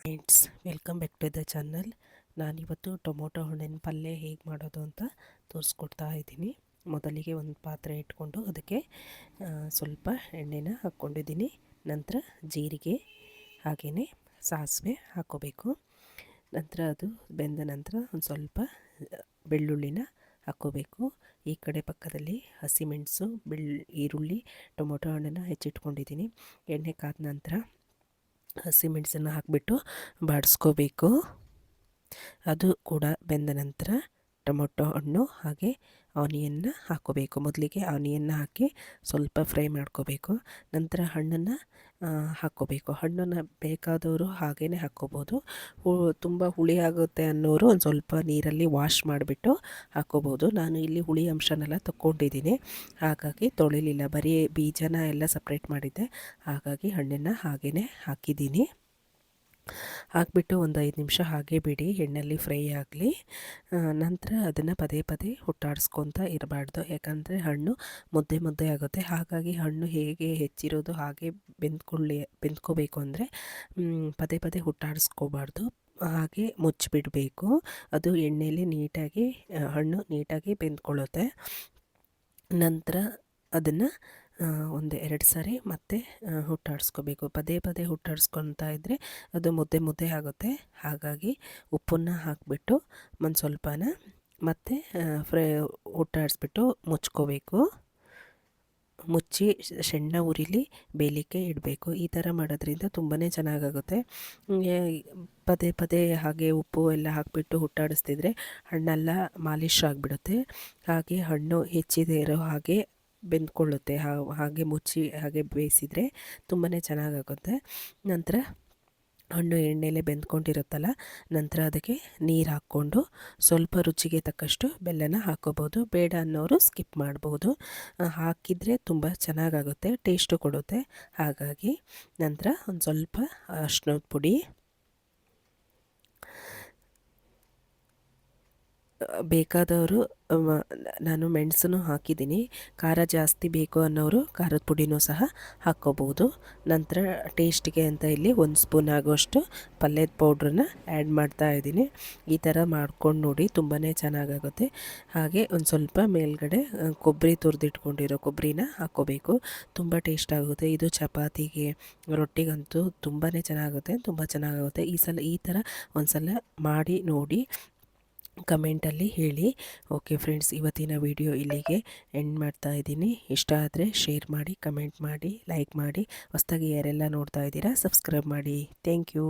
Friends, welcome back to the channel. ನಾನಿವತ್ತು tomato ಹಣ್ಣಿನ ಪಲ್ಯ ಹೇಗೆ ಮಾಡೋದು ಅಂತ ತೋರಿಸ್ಕೊಡ್ತಾ ಇದ್ದೀನಿ. ಮೊದಲಿಗೆ ಒಂದು ಪಾತ್ರೆ ಇಟ್ಕೊಂಡು ಅದಕ್ಕೆ ಸ್ವಲ್ಪ ಎಣ್ಣೆನ ಹಾಕ್ಕೊಂಡಿದ್ದೀನಿ. ನಂತರ ಜೀರಿಗೆ ಹಾಗೆಯೇ ಸಾಸಿವೆ ಹಾಕ್ಕೋಬೇಕು. ನಂತರ ಅದು ಬೆಂದ ನಂತರ ಒಂದು ಸ್ವಲ್ಪ ಬೆಳ್ಳುಳ್ಳಿನ ಹಾಕ್ಕೋಬೇಕು. ಈ ಕಡೆ ಪಕ್ಕದಲ್ಲಿ ಹಸಿಮೆಣಸು, ಈರುಳ್ಳಿ, ಟೊಮೊಟೊ ಹಣ್ಣನ್ನು ಹೆಚ್ಚಿಟ್ಕೊಂಡಿದ್ದೀನಿ. ಎಣ್ಣೆ ಕಾದ ನಂತರ ಹಸಿಮೆಣಸನ್ನು ಹಾಕಿಬಿಟ್ಟು ಬಾಡಿಸ್ಕೋಬೇಕು. ಅದು ಕೂಡ ಬೆಂದ ನಂತರ ಟೊಮೊಟೊ ಹಣ್ಣು ಹಾಗೆ ಆನಿಯನ್ನ ಹಾಕ್ಕೋಬೇಕು. ಮೊದಲಿಗೆ ಆನಿಯನ್ನ ಹಾಕಿ ಸ್ವಲ್ಪ ಫ್ರೈ ಮಾಡ್ಕೋಬೇಕು. ನಂತರ ಹಣ್ಣನ್ನು ಹಾಕ್ಕೋಬೇಕು. ಹಣ್ಣನ್ನು ಬೇಕಾದವರು ಹಾಗೇ ಹಾಕ್ಕೋಬೋದು. ತುಂಬ ಹುಳಿ ಆಗುತ್ತೆ ಅನ್ನೋರು ಒಂದು ಸ್ವಲ್ಪ ನೀರಲ್ಲಿ ವಾಶ್ ಮಾಡಿಬಿಟ್ಟು ಹಾಕ್ಕೋಬೋದು. ನಾನು ಇಲ್ಲಿ ಹುಳಿ ಅಂಶನೆಲ್ಲ ತಗೊಂಡಿದ್ದೀನಿ, ಹಾಗಾಗಿ ತೊಳಿಲಿಲ್ಲ, ಬರೀ ಬೀಜನ ಎಲ್ಲ ಸಪ್ರೇಟ್ ಮಾಡಿದ್ದೆ. ಹಾಗಾಗಿ ಹಣ್ಣನ್ನು ಹಾಗೇ ಹಾಕಿದ್ದೀನಿ. ಹಾಕಿಬಿಟ್ಟು ಒಂದು 5 ನಿಮಿಷ ಹಾಗೆ ಬಿಡಿ, ಎಣ್ಣೆಯಲ್ಲಿ ಫ್ರೈ ಆಗಲಿ. ನಂತರ ಅದನ್ನು ಪದೇ ಪದೇ ಹುಟ್ಟಾಡಿಸ್ಕೊತ ಇರಬಾರ್ದು, ಯಾಕಂದರೆ ಹಣ್ಣು ಮುದ್ದೆ ಮುದ್ದೆ ಆಗುತ್ತೆ. ಹಾಗಾಗಿ ಹಣ್ಣು ಹೇಗೆ ಹೆಚ್ಚಿರೋದು ಹಾಗೆ ಬೆಂದ್ಕೋಬೇಕು ಅಂದರೆ ಪದೇ ಪದೇ ಹುಟ್ಟಾಡಿಸ್ಕೋಬಾರ್ದು, ಹಾಗೆ ಮುಚ್ಚಿಬಿಡಬೇಕು. ಅದು ಎಣ್ಣೆಯಲ್ಲಿ ನೀಟಾಗಿ ಹಣ್ಣು ನೀಟಾಗಿ ಬೆಂದ್ಕೊಳ್ಳುತ್ತೆ. ನಂತರ ಅದನ್ನು ಒಂದು 2 ಸಾರಿ ಮತ್ತೆ ಹುಟ್ಟಾಡಿಸ್ಕೋಬೇಕು. ಪದೇ ಪದೇ ಹುಟ್ಟಾಡಿಸ್ಕೊತಾ ಇದ್ದರೆ ಅದು ಮುದ್ದೆ ಮುದ್ದೆ ಆಗುತ್ತೆ. ಹಾಗಾಗಿ ಉಪ್ಪನ್ನು ಹಾಕಿಬಿಟ್ಟು ಒಂದು ಸ್ವಲ್ಪನ ಮತ್ತೆ ಹುಟ್ಟಾಡಿಸ್ಬಿಟ್ಟು ಮುಚ್ಕೋಬೇಕು. ಮುಚ್ಚಿ ಸಣ್ಣ ಉರಿಲಿ ಬೇಯಲಿಕ್ಕೆ ಇಡಬೇಕು. ಈ ಥರ ಮಾಡೋದ್ರಿಂದ ತುಂಬಾ ಚೆನ್ನಾಗಾಗುತ್ತೆ. ಪದೇ ಪದೇ ಹಾಗೆ ಉಪ್ಪು ಎಲ್ಲ ಹಾಕಿಬಿಟ್ಟು ಹುಟ್ಟಾಡಿಸ್ತಿದ್ರೆ ಹಣ್ಣೆಲ್ಲ ಮಾಲಿಶ್ ಆಗಿಬಿಡುತ್ತೆ. ಹಾಗೆ ಹಣ್ಣು ಹೆಚ್ಚಿದೆ ಇರೋ ಹಾಗೆ ಬೆಂದ್ಕೊಳ್ಳುತ್ತೆ. ಹಾಗೆ ಮುಚ್ಚಿ ಹಾಗೆ ಬೇಯಿಸಿದರೆ ತುಂಬಾ ಚೆನ್ನಾಗಾಗುತ್ತೆ. ನಂತರ ಹಣ್ಣು ಎಣ್ಣೆಲೆ ಬೆಂದ್ಕೊಂಡಿರುತ್ತಲ್ಲ, ನಂತರ ಅದಕ್ಕೆ ನೀರು ಹಾಕ್ಕೊಂಡು ಸ್ವಲ್ಪ ರುಚಿಗೆ ತಕ್ಕಷ್ಟು ಬೆಲ್ಲನ ಹಾಕ್ಕೋಬೋದು. ಬೇಡ ಅನ್ನೋರು ಸ್ಕಿಪ್ ಮಾಡ್ಬೋದು. ಹಾಕಿದರೆ ತುಂಬ ಚೆನ್ನಾಗಾಗುತ್ತೆ, ಟೇಸ್ಟು ಕೊಡುತ್ತೆ. ಹಾಗಾಗಿ ನಂತರ ಒಂದು ಸ್ವಲ್ಪ ಅರಿಶಿನದ ಪುಡಿ, ಬೇಕಾದವರು ನಾನು ಮೆಣಸನ್ನು ಹಾಕಿದ್ದೀನಿ. ಖಾರ ಜಾಸ್ತಿ ಬೇಕು ಅನ್ನೋರು ಖಾರದ ಪುಡಿನೂ ಸಹ ಹಾಕ್ಕೋಬೋದು. ನಂತರ ಟೇಸ್ಟಿಗೆ ಅಂತ ಇಲ್ಲಿ 1 ಸ್ಪೂನ್ ಆಗುವಷ್ಟು ಪಲ್ಯದ ಪೌಡ್ರನ್ನ ಆ್ಯಡ್ ಮಾಡ್ತಾ ಇದ್ದೀನಿ. ಈ ಥರ ಮಾಡ್ಕೊಂಡು ನೋಡಿ, ತುಂಬಾ ಚೆನ್ನಾಗಾಗುತ್ತೆ. ಹಾಗೆ ಒಂದು ಸ್ವಲ್ಪ ಮೇಲ್ಗಡೆ ಕೊಬ್ಬರಿ ತುರಿದಿಟ್ಕೊಂಡಿರೋ ಕೊಬ್ಬರಿನ ಹಾಕ್ಕೋಬೇಕು. ತುಂಬ ಟೇಸ್ಟ್ ಆಗುತ್ತೆ. ಇದು ಚಪಾತಿಗೆ, ರೊಟ್ಟಿಗಂತೂ ತುಂಬಾ ಚೆನ್ನಾಗಾಗುತ್ತೆ. ಈ ಥರ ಒಂದು ಸಲ ಮಾಡಿ ನೋಡಿ, ಕಮೆಂಟಲ್ಲಿ ಹೇಳಿ. ಓಕೆ ಫ್ರೆಂಡ್ಸ್, ಇವತ್ತಿನ ವಿಡಿಯೋ ಇಲ್ಲಿಗೆ ಎಂಡ್ ಮಾಡ್ತಾ ಇದ್ದೀನಿ. ಇಷ್ಟ ಆದರೆ ಶೇರ್ ಮಾಡಿ, ಕಮೆಂಟ್ ಮಾಡಿ, ಲೈಕ್ ಮಾಡಿ. ಹೊಸದಾಗಿ ಯಾರೆಲ್ಲ ನೋಡ್ತಾ ಇದ್ದೀರಾ ಸಬ್ಸ್ಕ್ರೈಬ್ ಮಾಡಿ. Thank you.